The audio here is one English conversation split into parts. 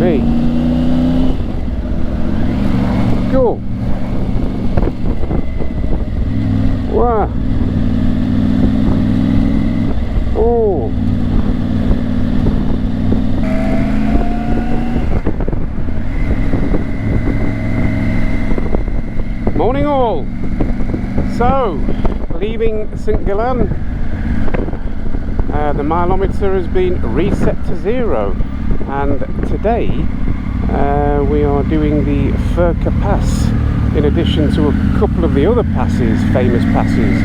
be. Cool. Wow. Oh. Morning all. So, leaving St Gallen. The mileometer has been reset to 0, and today we are doing the Furka Pass in addition to a couple of the other passes, famous passes.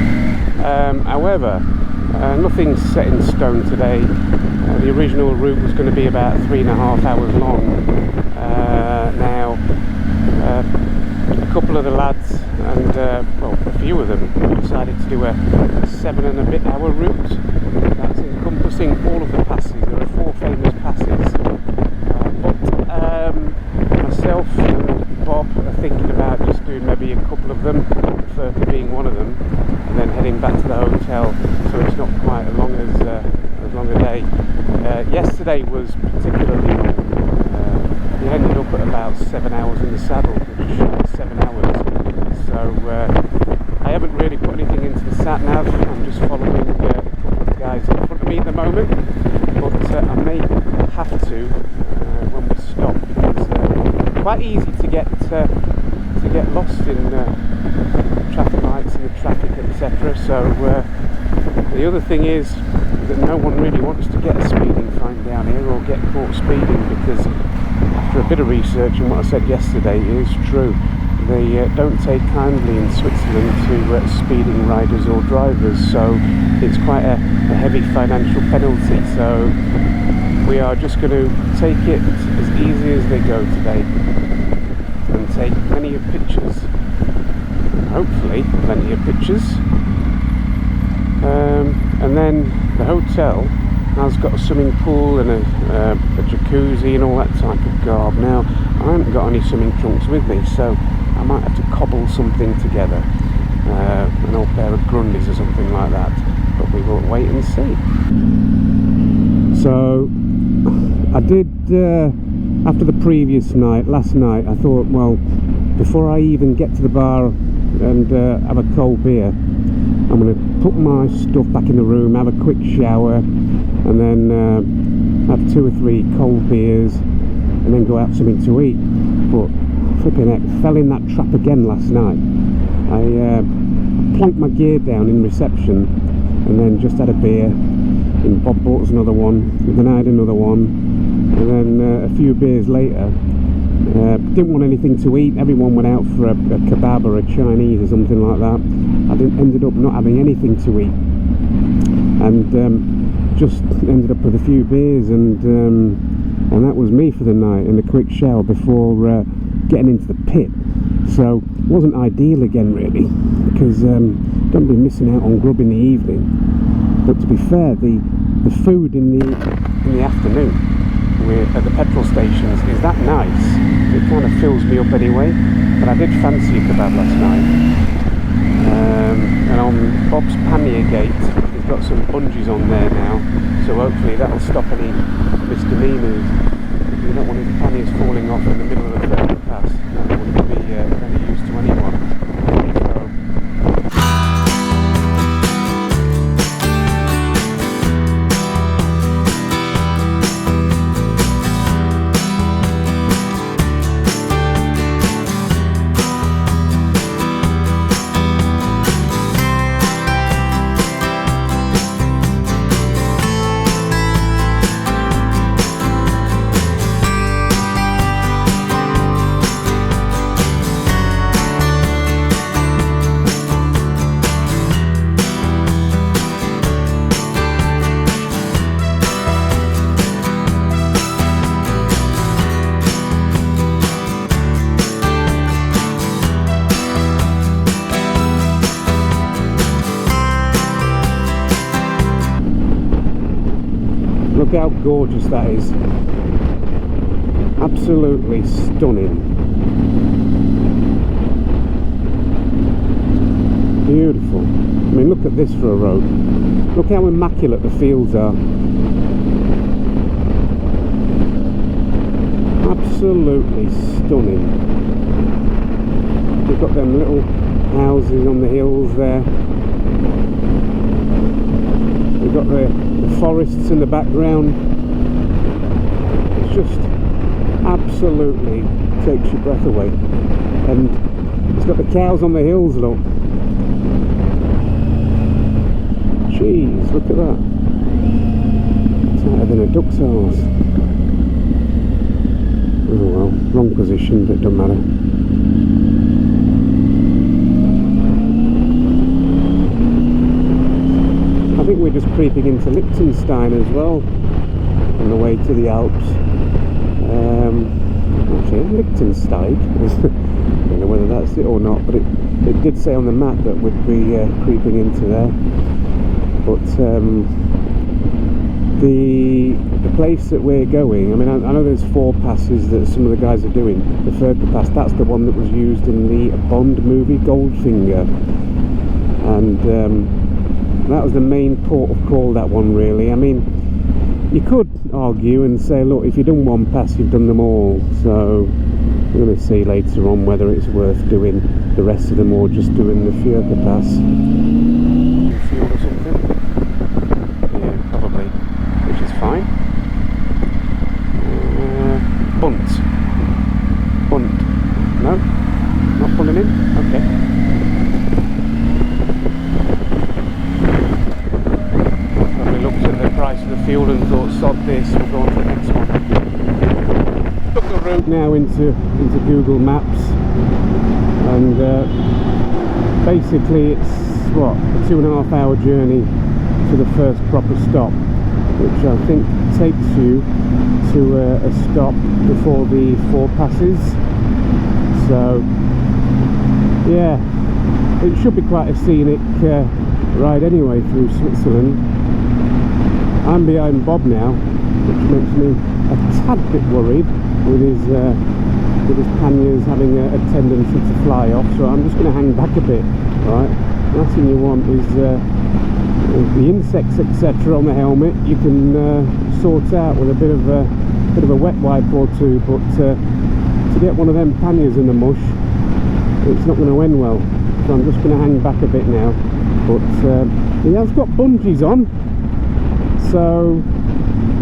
However, nothing's set in stone today. The original route was going to be about 3.5 hours long. Now a couple of the lads and well, a few of them decided to do a 7 and a bit hour route. That's encompassing all of the passes. There are 4 famous passes, but myself and Bob are thinking about just doing maybe a couple of them, Furka being one of them, and then heading back to the hotel, so it's not quite as long a day. Yesterday was particularly long. We ended up at about 7 hours in the saddle, which 7 hours. So I haven't really put anything into the sat nav. I'm just following a couple of the guys in front of me at the moment, but I may have to when we stop, because it's quite easy to get lost in traffic lights and the traffic, etc. So the other thing is that no one really wants to get a speeding fine down here or get caught speeding, because after a bit of research, and what I said yesterday is true, they don't take kindly in Switzerland to speeding riders or drivers, so it's quite a heavy financial penalty. So we are just going to take it as easy as they go today and take plenty of pictures, hopefully plenty of pictures, and then the hotel has got a swimming pool and a jacuzzi and all that type of garb. Now I haven't got any swimming trunks with me, so I might have to cobble something together, an old pair of Grundies or something like that, but we will wait and see. So I did, after the previous night, last night, I thought, well, before I even get to the bar and have a cold beer, I'm going to put my stuff back in the room, have a quick shower, and then have 2 or 3 cold beers, and then go out something to eat. But flipping heck, fell in that trap again last night. I plonked my gear down in reception, and then just had a beer, and Bob bought us another one, and then I had another one, and then a few beers later, didn't want anything to eat. Everyone went out for a kebab or a Chinese or something like that. I ended up not having anything to eat, and just ended up with a few beers, and that was me for the night, and a quick shower before getting into the pit. So it wasn't ideal again really, because don't be missing out on grub in the evening. But to be fair, the food in the afternoon at the petrol stations is that nice. It kind of fills me up anyway. But I did fancy a kebab last night, and on Bob's pannier gate, he's got some bungees on there now, so hopefully that'll stop any misdemeanors. You don't want his panniers falling off in the middle of the Furka Pass. That wouldn't be of any use to anyone. Look how gorgeous that is. Absolutely stunning. Beautiful. I mean, look at this for a road. Look how immaculate the fields are. absolutely stunning. They've got them little houses on the hills there. We've got the forests in the background. It's just absolutely takes your breath away. And it's got the cows on the hills, look. Jeez, look at that. It's tighter than a duck's arse. Oh well, wrong position, but it doesn't matter. I think we're just creeping into Liechtenstein as well on the way to the Alps. Okay, Liechtenstein. I don't know whether that's it or not, but it did say on the map that we'd be creeping into there. But the place that we're going, I mean, I know there's 4 passes that some of the guys are doing. The Furka Pass, that's the one that was used in the Bond movie Goldfinger, and that was the main port of call, that one, really. I mean, you could argue and say, look, if you've done one pass, you've done them all. So we're going to see later on whether it's worth doing the rest of them or just doing the Furka Pass. Fuel or something? Yeah, probably, which is fine. Bunt. No? Not pulling in? Okay. Looked at the price of the fuel and thought, sod this, we'll go on to the next one. Took the route now into Google Maps, and basically it's what, a 2.5 hour journey to the first proper stop, which I think takes you to a stop before the 4 passes. So yeah, it should be quite a scenic ride anyway through Switzerland. I'm behind Bob now, which makes me a tad bit worried with his panniers having a tendency to fly off, so I'm just going to hang back a bit, right? The last thing you want is the insects, etc. on the helmet. You can sort out with a bit of a wet wipe or two, but to get one of them panniers in the mush, it's not going to end well. So I'm just going to hang back a bit now, but he has got bungees on, so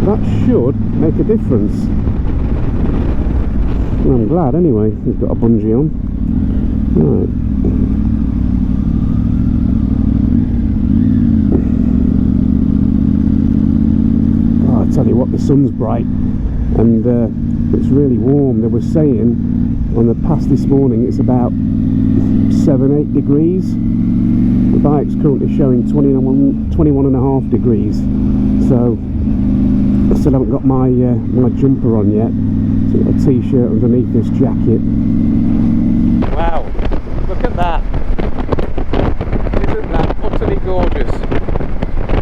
that should make a difference. And I'm glad anyway he's got a bungee on. Right. Oh, I tell you what, the sun's bright and it's really warm. They were saying on the pass this morning it's about 7-8 degrees. The bike's currently showing 21.5 degrees, so I still haven't got my jumper on yet. So I've got a t-shirt underneath this jacket. Wow, look at that. Isn't that utterly gorgeous?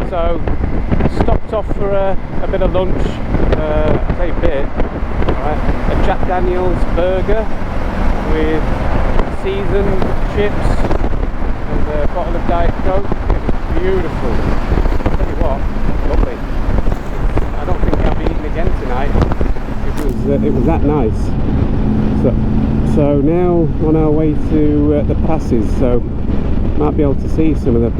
So stopped off for a bit of lunch, I'll tell you a bit, right? A Jack Daniel's burger with seasoned chips and a bottle of Diet Coke. It was beautiful. I'll tell you what, lovely. I don't think I'll be eating again tonight. It was that nice. So now on our way to the passes, so might be able to see some of the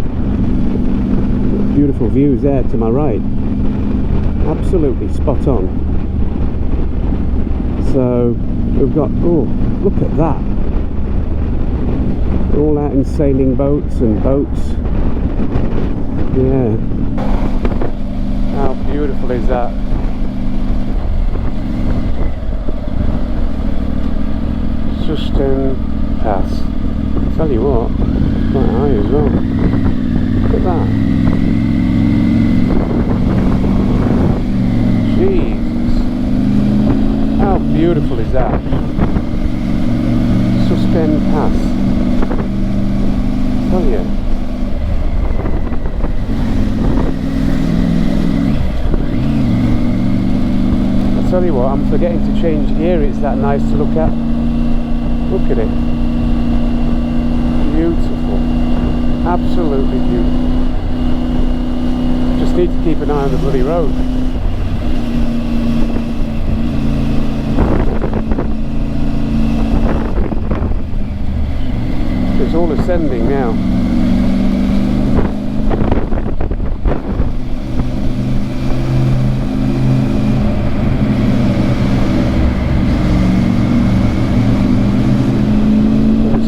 beautiful views there to my right. Absolutely spot on. So we've got, oh, look at that. We're all out in sailing boats and boats. Yeah. How beautiful is that? Susten Pass. Tell you what, quite high as well. Look at that. Jesus. How beautiful is that? Susten Pass. Tell you. I tell you what, I'm forgetting to change gear. It's that nice to look at. Look at it. Beautiful. Absolutely beautiful. Just need to keep an eye on the bloody road. it's all ascending now.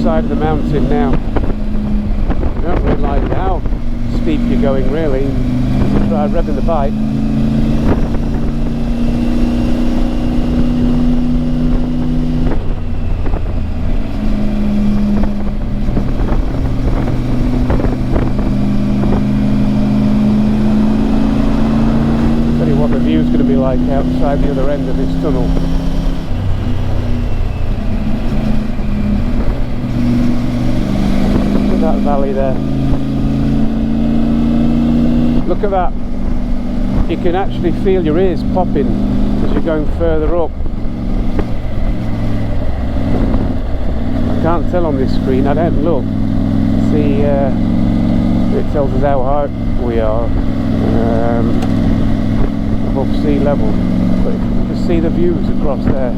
Side of the mountain now. You don't realise how steep you're going really. Try revving the bike. Tell you what the view's going to be like outside the other end of this tunnel. That valley there. Look at that. You can actually feel your ears popping as you're going further up. I can't tell on this screen, I don't look. See, it tells us how high we are above sea level. But you can just see the views across there.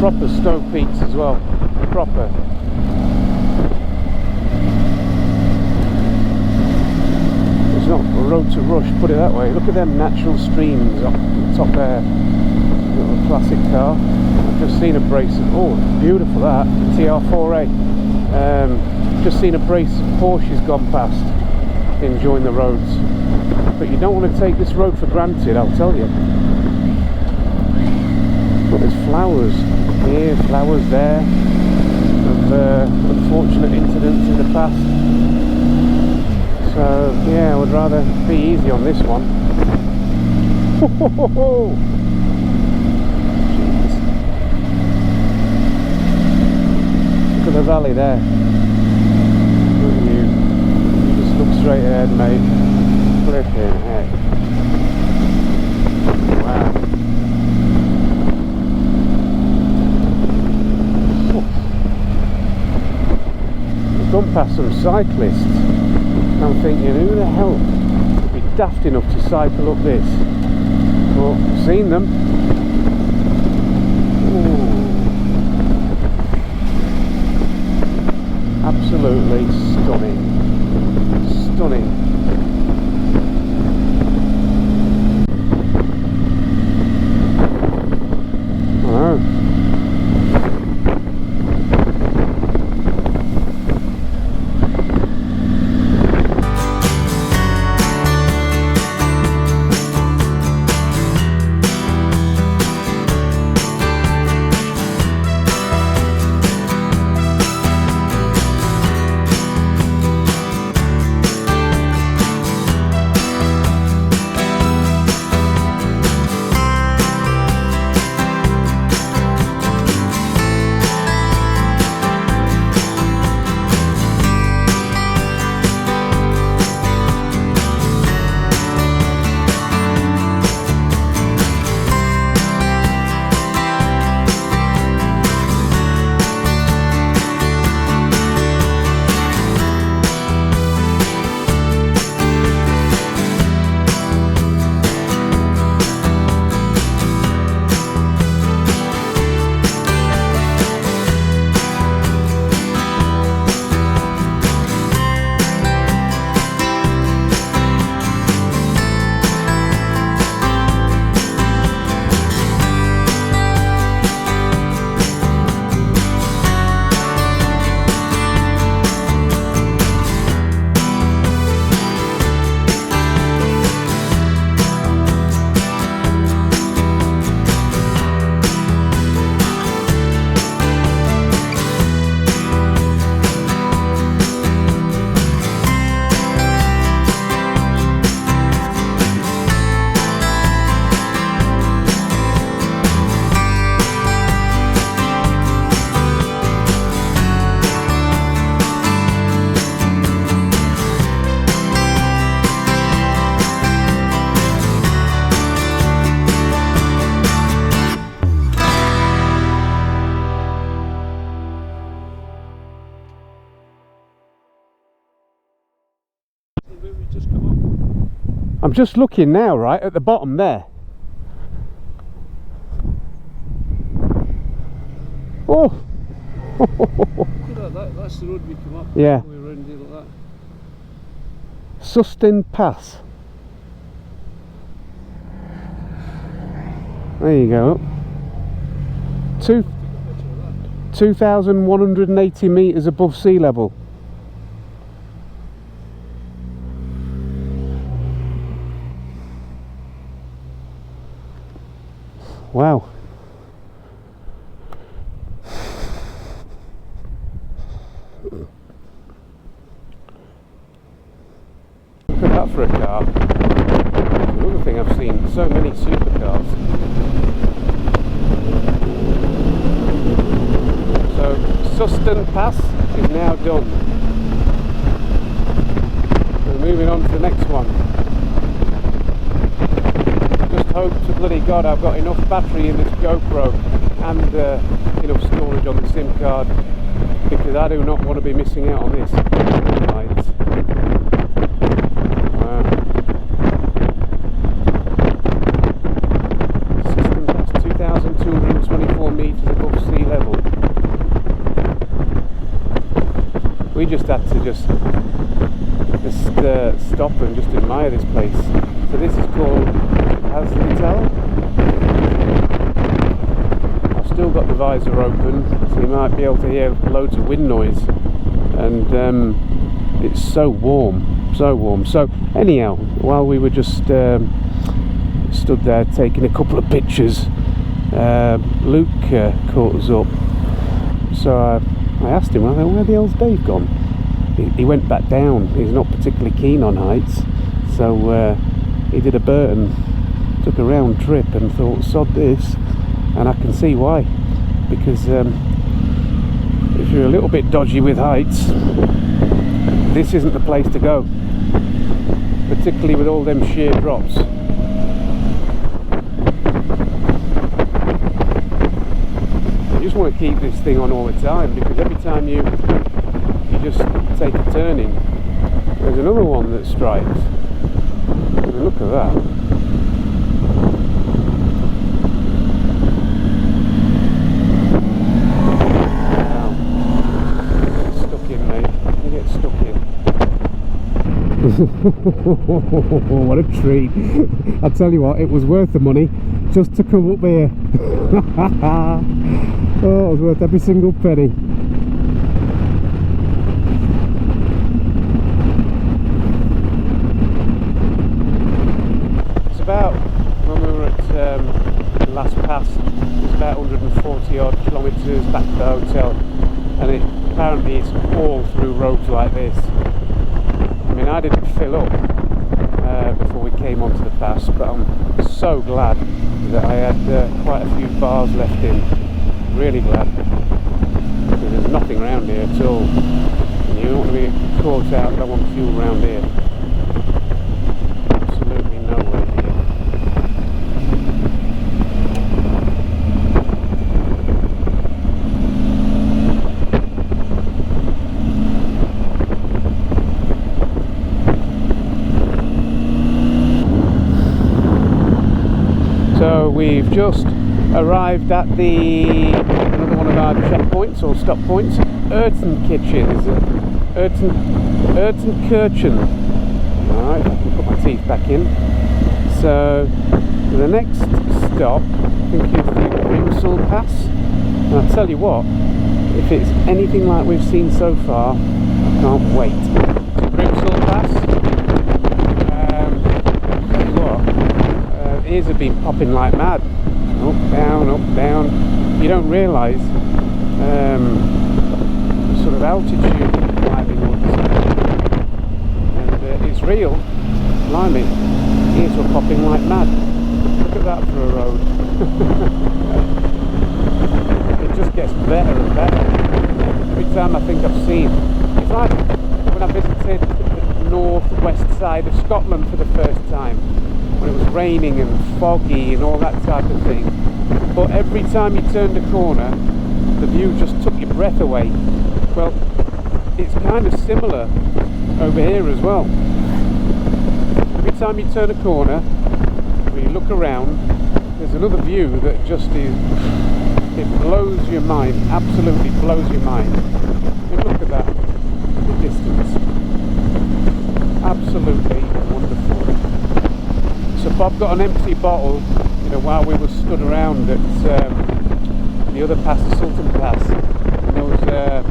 Proper snow peaks as well. Proper. Not a road to rush, put it that way. Look at them natural streams up the top there. Little classic car. I've just seen a brace of, oh, beautiful that, TR4A. Just seen a brace of Porsches gone past, enjoying the roads. But you don't want to take this road for granted, I'll tell you. But there's flowers here, flowers there, of unfortunate incidents in the past. So yeah, I would rather be easy on this one. Look at the valley there. Look at you. You just look straight ahead, mate. Flipping heck. Wow. We've gone past some cyclists. I'm thinking, who the hell would be daft enough to cycle up this? But I've seen them. Ooh. Absolutely stunning. Stunning. Wow. I'm just looking now, right, at the bottom there. Oh! That's the road we come up. Yeah. We round here like that. Susten Pass. There you go. 2,180 metres above sea level. Wow. Look at that for a car. Another thing I've seen, so many supercars. So Susten Pass is now done. We're moving on to the next one. Just hope to bloody God I've got enough battery in this GoPro and enough storage on the SIM card, because I do not want to be missing out on this. Lights. Susten Pass, 2,224 metres above sea level. We just had to just stop and just admire this place. So this is called Hotel. I've still got the visor open, so you might be able to hear loads of wind noise, and it's so warm, so warm. So anyhow, while we were just stood there taking a couple of pictures, Luke caught us up. So I asked him, where the hell's Dave gone? He went back down. He's not particularly keen on heights, so he did a Burton, took a round trip and thought, sod this. And I can see why, because if you're a little bit dodgy with heights, this isn't the place to go, particularly with all them sheer drops. You just want to keep this thing on all the time, because every time you just take a turning, there's another one that strikes. And look at that. Wow. Get stuck in, mate. You get stuck in. What a treat. I tell you what, it was worth the money just to come up here. Oh, it was worth every single penny. It's about, when we were at the last pass, it's about 140 odd kilometres back to the hotel, and apparently it's all through roads like this. I mean, I didn't fill up before we came onto the pass, but I'm so glad that I had quite a few bars left in. Really glad, because there's nothing around here at all, and you don't want to be caught out low on fuel around here. Absolutely nowhere here. So we've just arrived at another one of our checkpoints or stop points, Urtenkirchen. Alright, I can put my teeth back in. So the next stop, I think, is the Grimsel Pass. And I'll tell you what, if it's anything like we've seen so far, I can't wait. Grimsel Pass. Tell you what, ears have been popping like mad. Up, down. You don't realise the sort of altitude climbing once. And it's real. Blimey, ears were popping like mad. Look at that for a road. It just gets better and better. Every time I think I've seen. It's like when I visited the north-west side of Scotland for the first time, when it was raining and foggy and all that type of thing. But every time you turned a corner, the view just took your breath away. Well, it's kind of similar over here as well. Every time you turn a corner, when you look around, there's another view that just is It blows your mind, absolutely blows your mind. I mean, look at that, the distance. Absolutely wonderful. So Bob got an empty bottle, you know, while we were stood around at the other pass, the Susten Pass. And there was a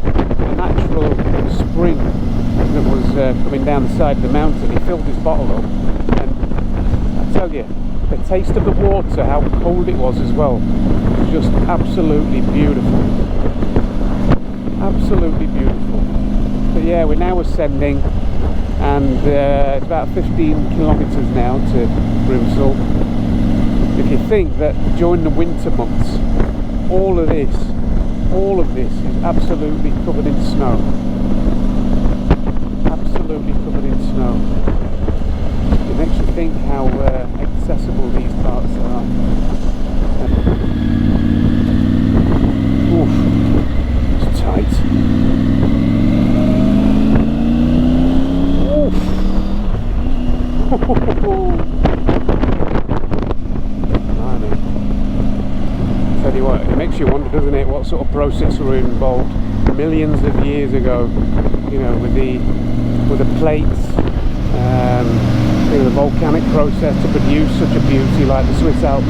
natural spring that was coming down the side of the mountain. He filled his bottle up, and I tell you, the taste of the water, how cold it was as well, was just absolutely beautiful. Absolutely beautiful. But yeah, we're now ascending, and it's about 15 kilometres now to Grimsel. If you think that during the winter months, all of this is absolutely covered in snow. Absolutely covered in snow. It makes you think how accessible these parts are. Oof, it's tight. Tell you what, it makes you wonder, doesn't it, what sort of process were involved millions of years ago, you know, with the plates, the volcanic process to produce such a beauty like the Swiss Alps.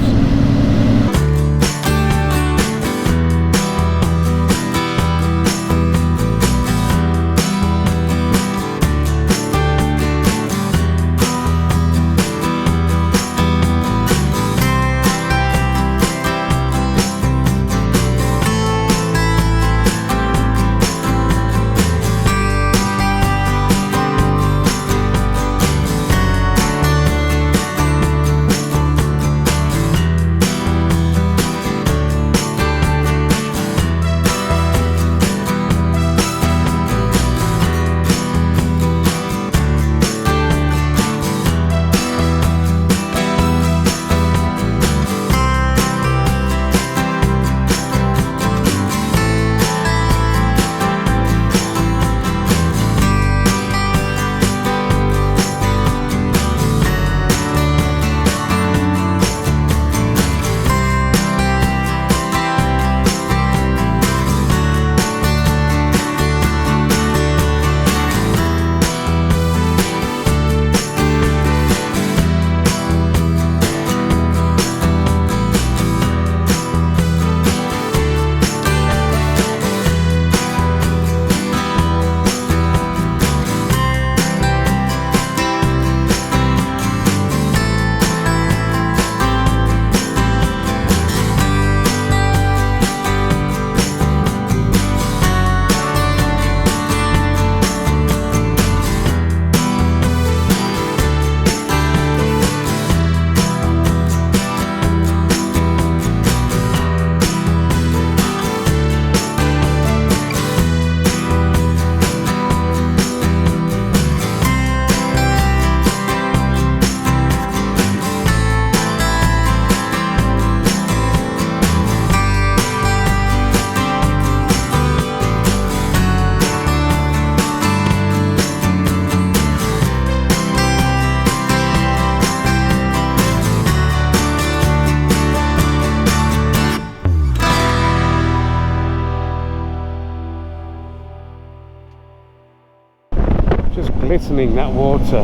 Glistening, that water,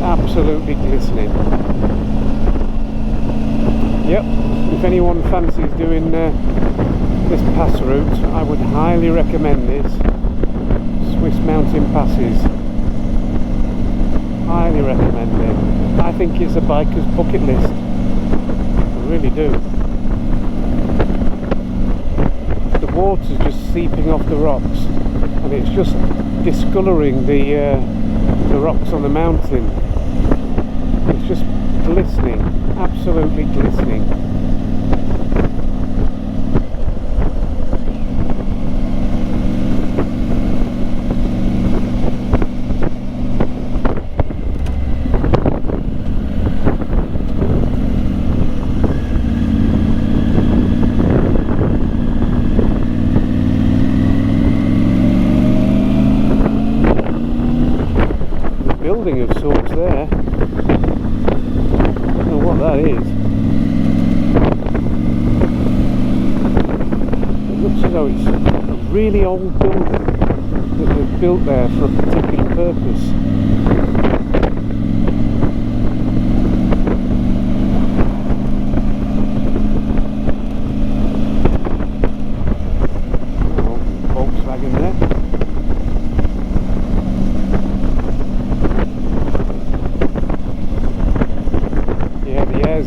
absolutely glistening. Yep, if anyone fancies doing this pass route, I would highly recommend this Swiss mountain passes. Highly recommend it. I think it's a biker's bucket list. I really do. The water's just seeping off the rocks, and it's just discolouring the rocks on the mountain. It's just glistening, absolutely glistening. Building of sorts there. I don't know what that is. So it's a really old building that was built there for a particular purpose.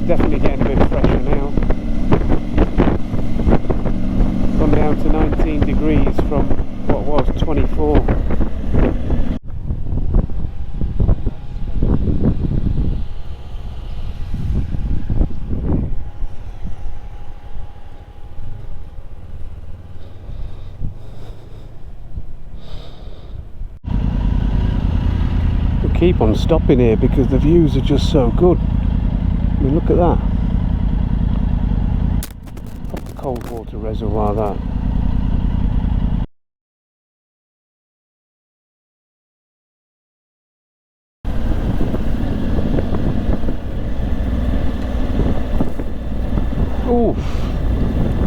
Definitely getting a bit fresher now. Gone down to 19 degrees from what was 24. We keep on stopping here because the views are just so good. I mean, look at that. Proper cold water reservoir, that. Oof!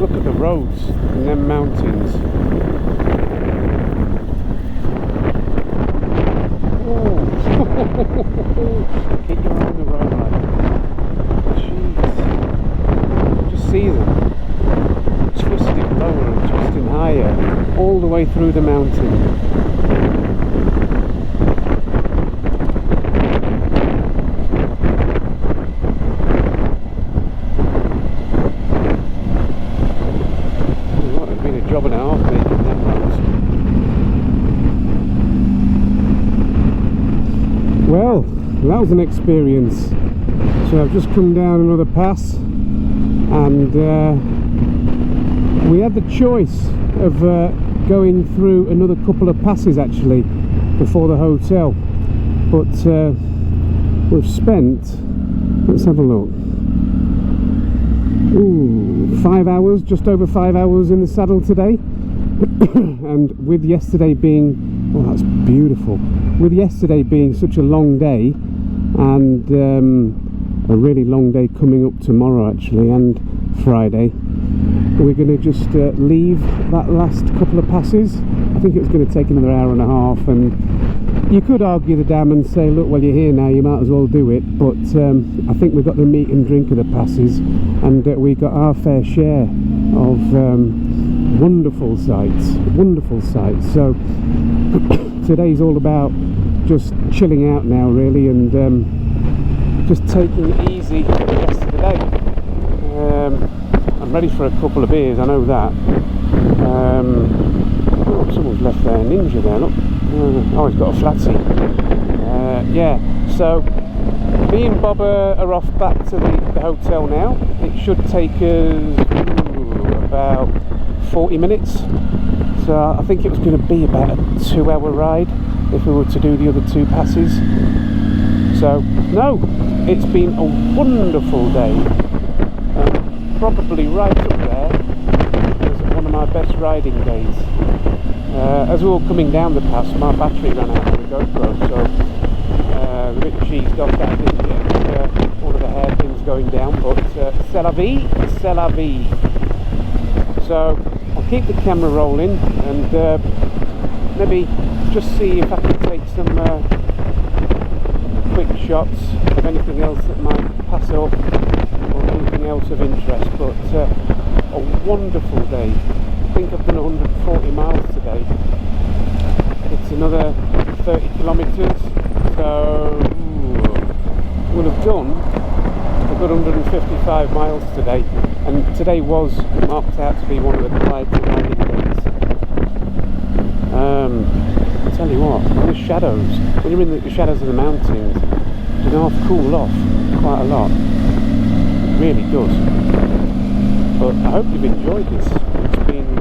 Look at the roads and them mountains. Ooh! Keep your eye on the road, lad. Just see them twisting lower and twisting higher all the way through the mountain. Well, it's been a job and a half making them roads. Well, that was an experience. So I've just come down another pass, and we had the choice of going through another couple of passes actually before the hotel, but we've spent, let's have a look, 5 hours, just over 5 hours in the saddle today. And with yesterday being, oh, that's beautiful, with yesterday being such a long day, and a really long day coming up tomorrow actually, and Friday, we're going to just leave that last couple of passes. I think it was going to take another hour and a half, and you could argue the dam and say, look, well, you're here now, you might as well do it, but I think we've got the meat and drink of the passes, and we got our fair share of wonderful sights. So today's all about just chilling out now really, and just taking it easy for the rest of the day. I'm ready for a couple of beers, I know that. Oh, someone's left their Ninja there, look. Oh, he's got a flatsy. Yeah, so me and Bob are off back to the hotel now. It should take us about 40 minutes. So I think it was going to be about a 2-hour ride if we were to do the other 2 passes. So, no, it's been a wonderful day. Probably right up there as one of my best riding days. As we were coming down the pass, my battery ran out of the GoPro, so a bit cheesed off that I didn't get all of the hairpins going down, but c'est la vie, c'est la vie. So I'll keep the camera rolling and maybe just see if I can take some quick shots of anything else that might pass up or anything else of interest. But a wonderful day. I think I've done 140 miles today. It's another 30 kilometres, so we'll have done a good 155 miles today, and today was marked out to be one of the quieter riding days. I tell you what, in the shadows, when you're in the shadows of the mountains, you know, I've cooled off quite a lot. It really does. But I hope you've enjoyed this. It's been a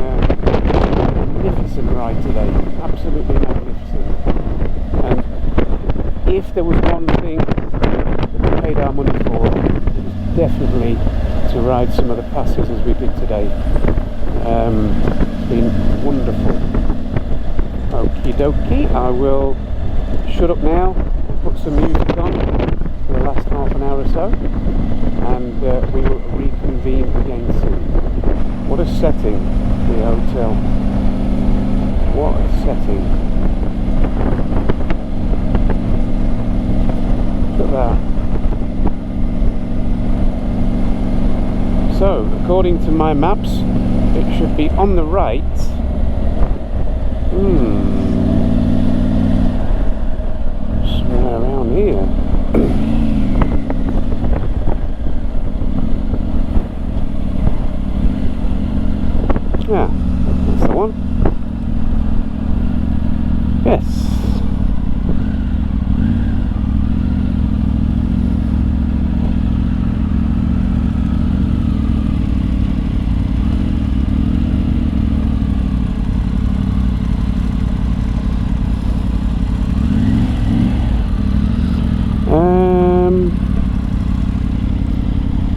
magnificent ride today, absolutely magnificent. And if there was one thing that we paid our money for, it was definitely to ride some of the passes as we did today. It's been wonderful. Okie dokie, I will shut up now, put some music on for the last half an hour or so, and we will reconvene again soon. What a setting, the hotel. What a setting. Look at that. So, according to my maps, it should be on the right. Somewhere around here. Yeah, that's the one. Yes.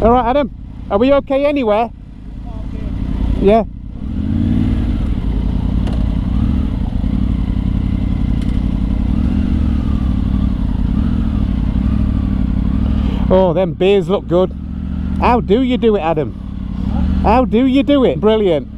All right, Adam. Are we okay anywhere? Yeah. Oh, them beers look good. How do you do it, Adam? How do you do it? Brilliant.